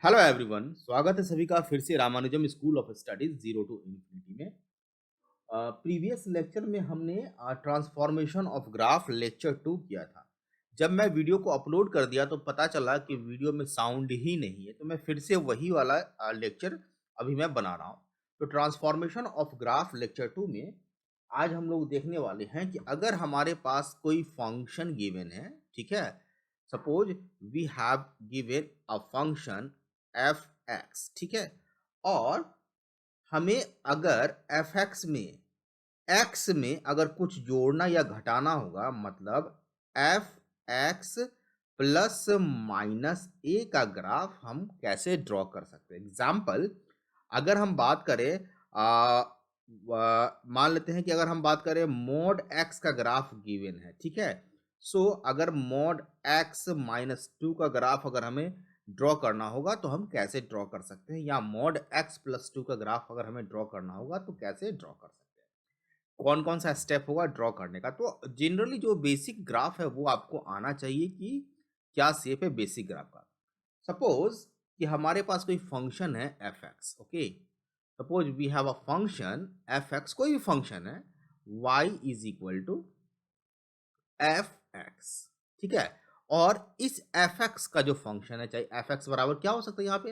Hello everyone, स्वागत है सभी का फिर से Ramanujam school of studies zero to infinity में। प्रीवियस लेक्चर में हमने ट्रांसफॉर्मेशन ऑफ ग्राफ लेक्चर 2 किया था। जब मैं वीडियो को अपलोड कर दिया तो पता चला कि वीडियो में साउंड ही नहीं है, तो मैं फिर से वही वाला लेक्चर अभी मैं बना रहा हूँ। तो ट्रांसफॉर्मेशन ऑफ ग्राफ लेक्चर 2 में आज हम लोग देखने वाले हैं कि अगर हमारे पास कोई फंक्शन गिवन है, ठीक है, suppose we have given a function f x, ठीक है, और हमें अगर एफ एक्स में अगर कुछ जोड़ना या घटाना होगा, मतलब F x plus minus a का ग्राफ हम कैसे ड्रॉ कर सकते हैं। एग्जाम्पल अगर हम बात करें, मान लेते हैं कि अगर हम बात करें मोड एक्स का ग्राफ गिवन है, ठीक है। सो अगर मोड एक्स माइनस 2 का ग्राफ अगर हमें ड्रॉ करना होगा तो हम कैसे ड्रॉ कर सकते हैं, या मोड एक्स प्लस 2 का ग्राफ अगर हमें ड्रॉ करना होगा तो कैसे ड्रॉ कर सकते हैं, कौन कौन सा स्टेप होगा ड्रॉ करने का। तो जनरली जो बेसिक ग्राफ है वो आपको आना चाहिए कि क्या शेप है बेसिक ग्राफ का। सपोज कि हमारे पास कोई फंक्शन है f x, okay. Suppose we have a function f x, कोई भी फंक्शन है, y is equal to f x, ठीक है। और इस एफ एक्स का जो फंक्शन है, चाहे एफ एक्स बराबर क्या हो सकता है, यहाँ पे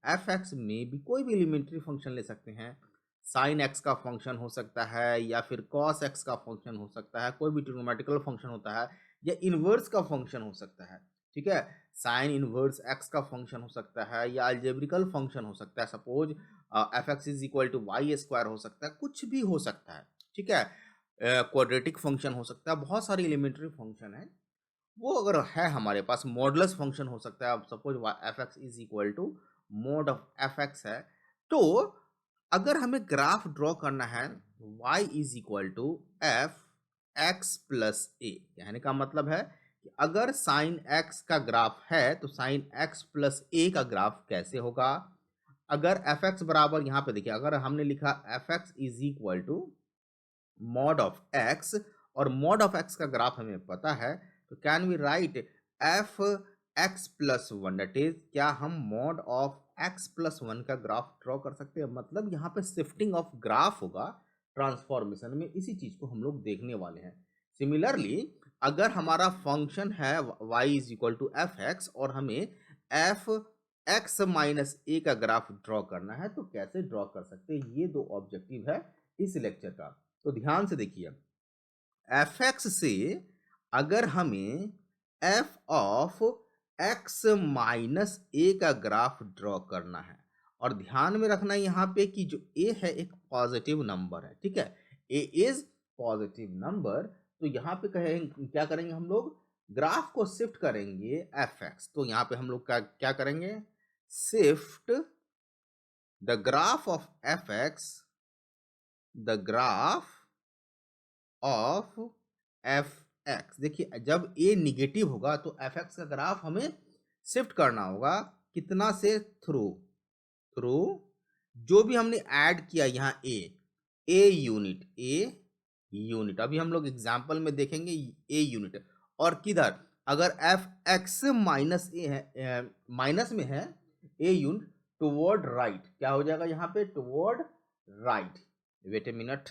एफ एक्स में भी कोई भी एलिमेंट्री फंक्शन ले सकते हैं। साइन एक्स का फंक्शन हो सकता है, या फिर कॉस एक्स का फंक्शन हो सकता है, कोई भी ट्रिग्नोमेट्रिकल फंक्शन होता है, या इनवर्स का फंक्शन हो सकता है, ठीक है। साइन इनवर्स एक्स का फंक्शन हो सकता है, या अलजेब्रिकल फंक्शन हो सकता है। Suppose f x is equal to y square हो सकता है, कुछ भी हो सकता है, ठीक है। क्वाड्रेटिक फंक्शन हो सकता है, बहुत सारी एलिमेंट्री फंक्शन है। वो अगर है हमारे पास, मॉडुलस फंक्शन हो सकता है। अब suppose f x is equal to mod of f x है, तो अगर हमें ग्राफ ड्रॉ करना है y is equal to f x plus a, कहने का मतलब है कि अगर साइन एक्स का ग्राफ है तो साइन एक्स प्लस ए का ग्राफ कैसे होगा। अगर एफ एक्स बराबर, यहाँ पे देखिए, अगर हमने लिखा f x is equal to mod of x, और मॉड ऑफ एक्स का ग्राफ हमें पता है, तो can we write f x plus one, that is क्या हम mod of x plus one का ग्राफ ड्रॉ कर सकते हैं। मतलब यहाँ पे शिफ्टिंग ऑफ ग्राफ होगा ट्रांसफॉर्मेशन में, इसी चीज को हम लोग देखने वाले हैं। सिमिलरली अगर हमारा फंक्शन है y is equal to f x, और हमें एफ एक्स माइनस ए का ग्राफ ड्रॉ करना है, तो कैसे ड्रॉ कर सकते हैं। ये दो ऑब्जेक्टिव है इस लेक्चर का। तो ध्यान से देखिए, एफ एक्स से अगर हमें F of x minus a का ग्राफ ड्रॉ करना है, और ध्यान में रखना यहाँ पे कि जो ए है एक पॉजिटिव नंबर है, ठीक है, ए इज पॉजिटिव नंबर। तो यहाँ पे कहेंगे, क्या करेंगे हम लोग, ग्राफ को शिफ्ट करेंगे एफ एक्स। तो यहाँ पे हम लोग क्या करेंगे, shift the graph of f x, the graph of f x. देखिए जब ए निगेटिव होगा तो एफ एक्स का ग्राफ हमें शिफ्ट करना होगा, कितना से, थ्रू थ्रू जो भी हमने ऐड किया यहाँ ए यूनिट, ए यूनिट, अभी हम लोग एग्जाम्पल में देखेंगे ए यूनिट। और किधर, अगर एफ एक्स माइनस ए है, माइनस में है ए यूनिट, टुवर्ड राइट, क्या हो जाएगा यहाँ पे, toward right, wait a minute,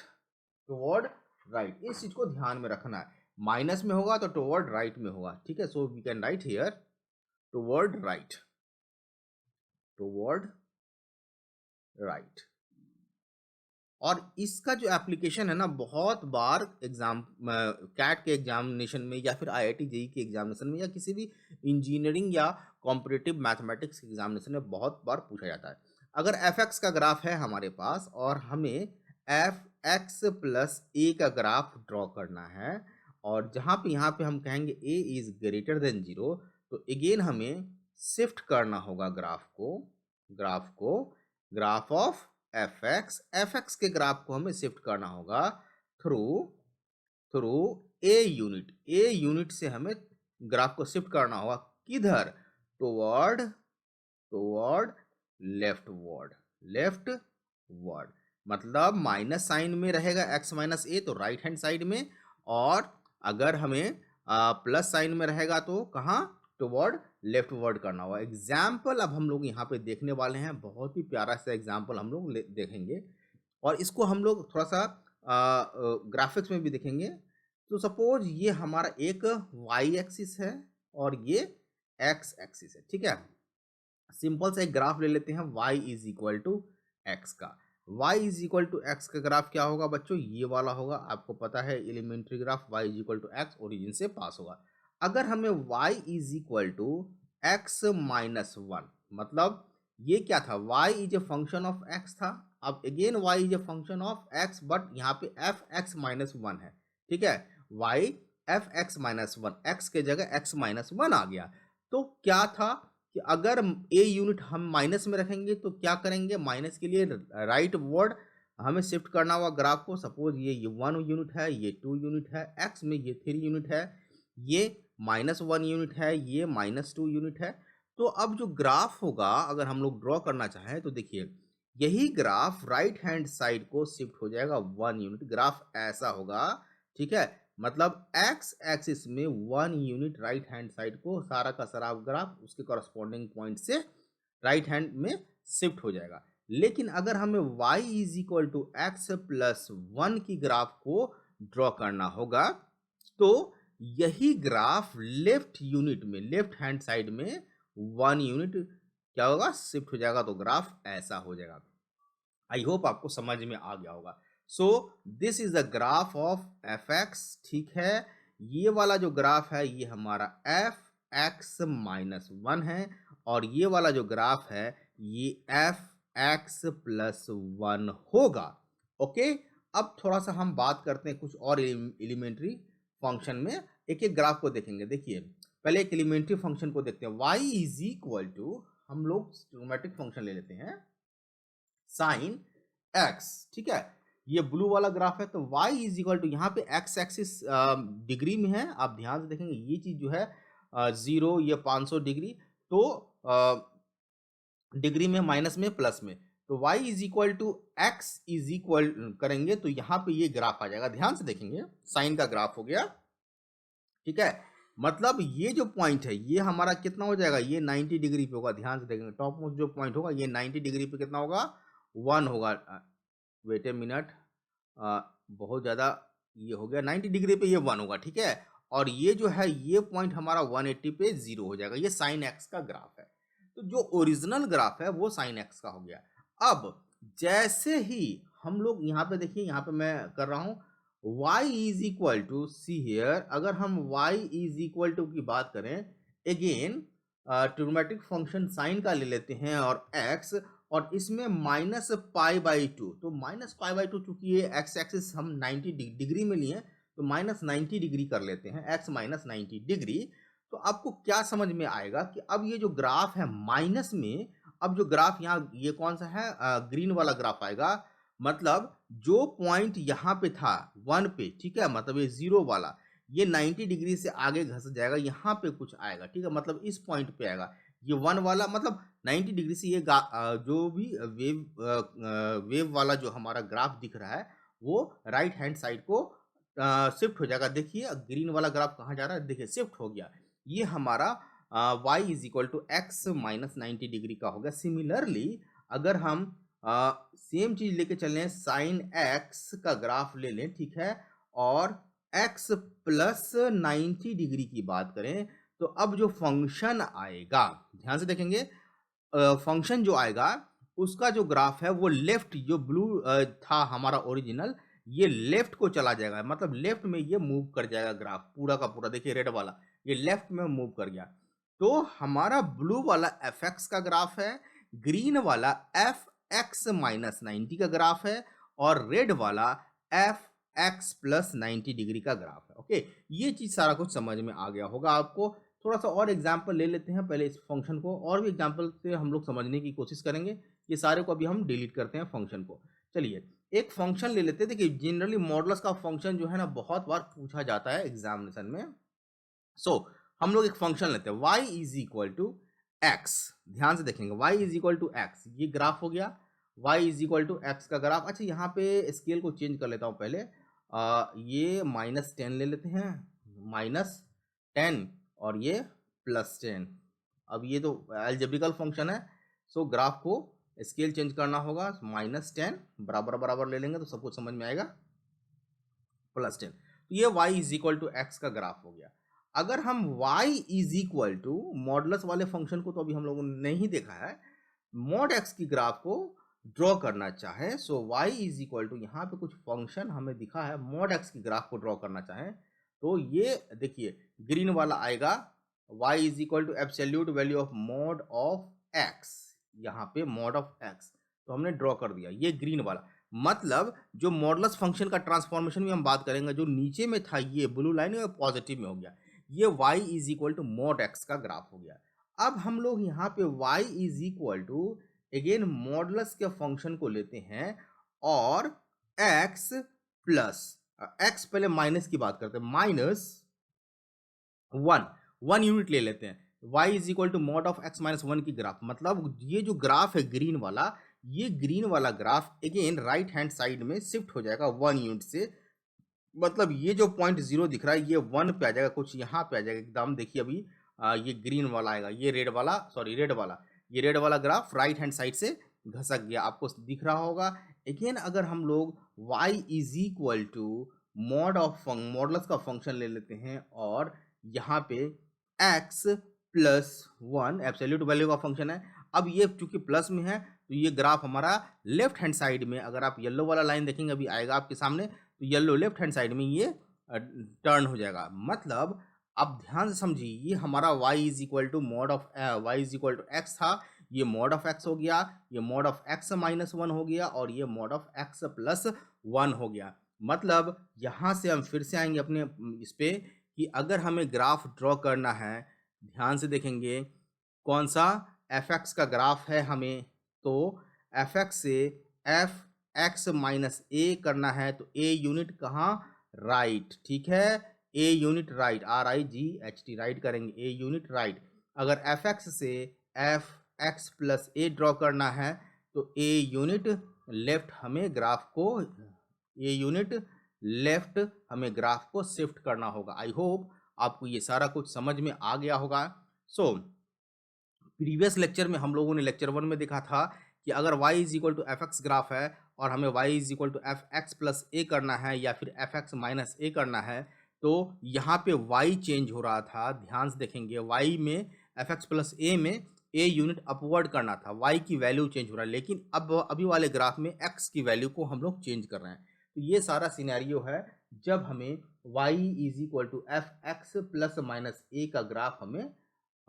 toward right. इस चीज को ध्यान में रखना है, माइनस में होगा तो टुवर्ड राइट में होगा, ठीक है। So we can write here toward right, toward right. और इसका जो एप्लीकेशन है ना, बहुत बार एग्जाम, कैट के एग्जामिनेशन में, या फिर आईआईटी जेईई के एग्जामिनेशन में, या किसी भी इंजीनियरिंग या कॉम्पिटिटिव मैथमेटिक्स के एग्जामिनेशन में बहुत बार पूछा जाता है। अगर एफ एक्स का ग्राफ है हमारे पास, और हमें एफ एक्स प्लस ए का ग्राफ ड्रॉ करना है, और जहाँ पे यहाँ पे हम कहेंगे ए इज ग्रेटर देन 0, तो अगेन हमें शिफ्ट करना होगा ग्राफ ऑफ एफ एक्स के ग्राफ को हमें शिफ्ट करना होगा थ्रू थ्रू ए यूनिट से हमें ग्राफ को शिफ्ट करना होगा, किधर, टुवर्ड टुवर्ड लेफ्ट वर्ड। मतलब माइनस साइन में रहेगा एक्स माइनस ए, तो राइट हैंड साइड में, और अगर हमें प्लस साइन में रहेगा तो कहाँ, टुवर्ड लेफ्ट वर्ड करना होगा। एग्जाम्पल अब हम लोग यहाँ पे देखने वाले हैं, बहुत ही प्यारा सा एग्जाम्पल हम लोग देखेंगे और इसको हम लोग थोड़ा सा ग्राफिक्स में भी देखेंगे। तो सपोज ये हमारा एक वाई एक्सिस है और ये एक्स एक्सिस है, ठीक है। सिंपल सा एक ग्राफ ले लेते हैं y is equal to x का। y is equal to x का ग्राफ क्या होगा बच्चों, ये वाला होगा। आपको पता है elementary graph y is equal to x origin से पास होगा। अगर हमें y is equal to x minus one, मतलब ये क्या था, y is a function of x था। अब again y is a function of x, but यहाँ पे एफ एक्स माइनस वन है, ठीक है। y F x minus one, x के जगह x माइनस वन आ गया। तो क्या था कि अगर ए यूनिट हम माइनस में रखेंगे तो क्या करेंगे, माइनस के लिए राइट वर्ड हमें शिफ्ट करना होगा ग्राफ को। सपोज ये 1 यूनिट है, ये 2 यूनिट है, एक्स में ये 3 यूनिट है, ये -1 यूनिट है, ये -2 यूनिट है। तो अब जो ग्राफ होगा अगर हम लोग ड्रॉ करना चाहें तो देखिए यही ग्राफ राइट हैंड साइड को शिफ्ट हो जाएगा 1 यूनिट, ग्राफ ऐसा होगा, ठीक है। मतलब एक्स एक्सिस में 1 यूनिट राइट हैंड साइड को सारा का सारा ग्राफ उसके कॉरस्पॉन्डिंग पॉइंट से राइट हैंड में शिफ्ट हो जाएगा। लेकिन अगर हमें y is equal to x plus one की ग्राफ को ड्रॉ करना होगा तो यही ग्राफ लेफ्ट यूनिट में, लेफ्ट हैंड साइड में 1 यूनिट क्या होगा, शिफ्ट हो जाएगा। तो ग्राफ ऐसा हो जाएगा। आई होप आपको समझ में आ गया होगा। So this is the graph of f x, ठीक है। ये वाला जो ग्राफ है ये हमारा एफ एक्स माइनस वन है और ये वाला जो ग्राफ है ये एफ एक्स प्लस वन होगा। ओके, अब थोड़ा सा हम बात करते हैं कुछ और एलिमेंट्री फंक्शन में। एक एक ग्राफ को देखेंगे। देखिए पहले एक एलिमेंट्री फंक्शन को देखते हैं। y इज इक्वल टू, हम लोग ट्रिग्नोमेट्रिक फंक्शन ले लेते हैं साइन एक्स, ठीक है। ये ब्लू वाला ग्राफ है तो y इज इक्वल टू, यहाँ पे x एक्सिस डिग्री में है, आप ध्यान से देखेंगे ये चीज जो है 0, ये 500 डिग्री, तो डिग्री में, माइनस में, प्लस में। तो y is equal to x is equal करेंगे तो यहाँ पे ये ग्राफ आ जाएगा। ध्यान से देखेंगे साइन का ग्राफ हो गया, ठीक है। मतलब ये जो पॉइंट है ये हमारा कितना हो जाएगा, ये 90 डिग्री पे होगा। ध्यान से देखेंगे टॉप मोस्ट जो पॉइंट होगा ये 90 डिग्री पे कितना होगा, 1 होगा। वेट ए मिनट, बहुत ज़्यादा ये हो गया, 90 डिग्री पे ये 1 होगा, ठीक है। और ये जो है ये पॉइंट हमारा 180 पे 0 हो जाएगा। ये साइन एक्स का ग्राफ है। तो जो ओरिजिनल ग्राफ है वो साइन एक्स का हो गया। अब जैसे ही हम लोग यहाँ पे देखिए, यहाँ पे मैं कर रहा हूँ y is equal to, see here, अगर हम y इज इक्वल टू की बात करें, अगेन ट्रिग्नोमेट्रिक फंक्शन साइन का ले लेते हैं और x, और इसमें -π/2, तो -π/2 चूंकि ये x एक्सिस हम 90 डिग्री में लिए तो -90 डिग्री कर लेते हैं, x -90 डिग्री। तो आपको क्या समझ में आएगा कि अब ये जो ग्राफ है माइनस में, अब जो ग्राफ यहाँ ये कौन सा है, ग्रीन वाला ग्राफ आएगा। मतलब जो पॉइंट यहाँ पे था 1 पे, ठीक है, मतलब ये 0 वाला, ये 90 डिग्री से आगे घस जाएगा, यहाँ पे कुछ आएगा, ठीक है, मतलब इस पॉइंट पे आएगा। ये 1 वाला मतलब 90 डिग्री से ये जो भी वेव वाला जो हमारा ग्राफ दिख रहा है वो राइट हैंड साइड को शिफ्ट हो जाएगा। देखिए ग्रीन वाला ग्राफ कहाँ जा रहा है, देखिए शिफ्ट हो गया। ये हमारा y is equal to x minus 90 degree का हो गया। सिमिलरली अगर हम सेम चीज लेके चलें, साइन एक्स का ग्राफ ले लें, ठीक है, और x प्लस 90 डिग्री की बात करें तो अब जो फंक्शन आएगा, ध्यान से देखेंगे, फंक्शन जो आएगा उसका जो ग्राफ है वो लेफ्ट, जो ब्लू था हमारा ओरिजिनल, ये लेफ्ट को चला जाएगा, मतलब लेफ्ट में ये मूव कर जाएगा ग्राफ पूरा का पूरा। देखिए रेड वाला ये लेफ्ट में मूव कर गया। तो हमारा ब्लू वाला एफ एक्स का ग्राफ है, ग्रीन वाला एफ एक्स माइनस 90 का ग्राफ है और रेड वाला एफ एक्स प्लस 90 डिग्री का ग्राफ है। ओके, ये चीज सारा कुछ समझ में आ गया होगा आपको। थोड़ा सा और एग्जाम्पल ले लेते हैं पहले इस फंक्शन को, और भी एग्जाम्पल से हम लोग समझने की कोशिश करेंगे। ये सारे को अभी हम डिलीट करते हैं फंक्शन को। चलिए एक फंक्शन ले लेते हैं। देखिए जनरली मॉडुलस का फंक्शन जो है ना बहुत बार पूछा जाता है एग्जामिनेशन में। सो हम लोग एक फंक्शन लेते हैं y is equal to x. ध्यान से देखेंगे y is equal to x, ये ग्राफ हो गया y is equal to x का ग्राफ। अच्छा यहाँ पे स्केल को चेंज कर लेता हूँ पहले, ये -10 ले लेते हैं, -10 और ये +10, अब ये तो अलजेब्रिकल फंक्शन है, सो ग्राफ को स्केल चेंज करना होगा, -10 बराबर बराबर ले लेंगे तो सब कुछ समझ में आएगा, +10। तो ये y is equal to x का ग्राफ हो गया। अगर हम y is equal to modulus वाले फंक्शन को तो अभी हम लोगों ने नहीं देखा है, मॉड x की ग्राफ को ड्रॉ करना चाहे, सो y इज इक्वल टू यहाँ पे कुछ फंक्शन हमें दिखा है, मॉड x की ग्राफ को ड्रॉ करना चाहे तो ये देखिए ग्रीन वाला आएगा, y is equal to absolute value of mod of x, यहाँ पे मॉड ऑफ x तो हमने ड्रॉ कर दिया, ये ग्रीन वाला। मतलब जो मॉडुलस फंक्शन का ट्रांसफॉर्मेशन भी हम बात करेंगे, जो नीचे में था ये ब्लू लाइन में पॉजिटिव में हो गया, ये y is equal to mod x का ग्राफ हो गया। अब हम लोग यहाँ पे y is equal to again modulus के फंक्शन को लेते हैं और x प्लस x पहले माइनस की बात करते हैं, -1 यूनिट ले लेते हैं, y is equal to mod of x minus 1 की ग्राफ। मतलब ये जो ग्राफ है ग्रीन वाला, ये ग्रीन वाला graph again right hand side में शिफ्ट हो जाएगा 1 यूनिट से। मतलब ये जो पॉइंट 0 दिख रहा है ये 1 पे आ जाएगा, कुछ यहाँ पे आ जाएगा एकदम। देखिए अभी ये ग्रीन वाला आएगा, ये रेड वाला, सॉरी रेड वाला, ये रेड वाला ग्राफ राइट हैंड साइड से घसक गया, आपको दिख रहा होगा। अगेन अगर हम लोग y is equal to mod of modulus का फंक्शन ले लेते हैं और यहाँ पे x प्लस 1 एब्सोल्यूट वैल्यू का फंक्शन है। अब ये चूंकि प्लस में है तो ये ग्राफ हमारा लेफ्ट हैंड साइड में, अगर आप येलो वाला लाइन देखेंगे अभी आएगा आपके सामने, तो येलो लेफ्ट हैंड साइड में ये टर्न हो जाएगा। मतलब अब ध्यान से समझिए, ये हमारा y is equal to mod of y is equal to x था, ये मॉड ऑफ x हो गया, ये मॉड ऑफ x माइनस 1 हो गया और ये मॉड ऑफ x प्लस 1 हो गया। मतलब यहाँ से हम फिर से आएंगे अपने इस पे कि अगर हमें ग्राफ ड्रॉ करना है, ध्यान से देखेंगे कौन सा fx का ग्राफ है हमें, तो fx से fx माइनस a करना है तो a यूनिट कहाँ, राइट, ठीक है, a unit right, RIGHT right करेंगे, a यूनिट राइट। अगर fx से fx प्लस a ड्रॉ करना है तो a यूनिट लेफ्ट हमें ग्राफ को, a यूनिट लेफ्ट हमें ग्राफ को शिफ्ट करना होगा। आई होप आपको ये सारा कुछ समझ में आ गया होगा। सो प्रीवियस लेक्चर में हम लोगों ने लेक्चर 1 में देखा था कि अगर y is equal to f x graph है और हमें y is equal to f x plus a करना है या फिर एफ एक्स माइनस ए करना है, तो यहाँ पे y चेंज हो रहा था। ध्यान से देखेंगे y में एफ एक्स प्लस ए में a यूनिट अपवर्ड करना था, y की वैल्यू चेंज हो रहा है, लेकिन अब अभी वाले ग्राफ में x की वैल्यू को हम लोग चेंज कर रहे हैं। तो ये सारा सिनेरियो है जब हमें y is equal to f x plus minus a का ग्राफ हमें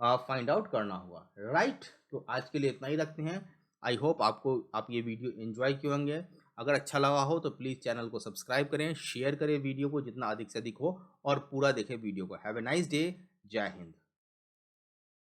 फाइंड आउट करना हुआ, राइट। तो आज के लिए इतना ही रखते हैं। आई होप आप ये वीडियो एंजॉय किए होंगे। अगर अच्छा लगा हो तो प्लीज़ चैनल को सब्सक्राइब करें, शेयर करें वीडियो को जितना अधिक से अधिक हो और पूरा देखें वीडियो को। हैव ए नाइस डे, जय हिंद।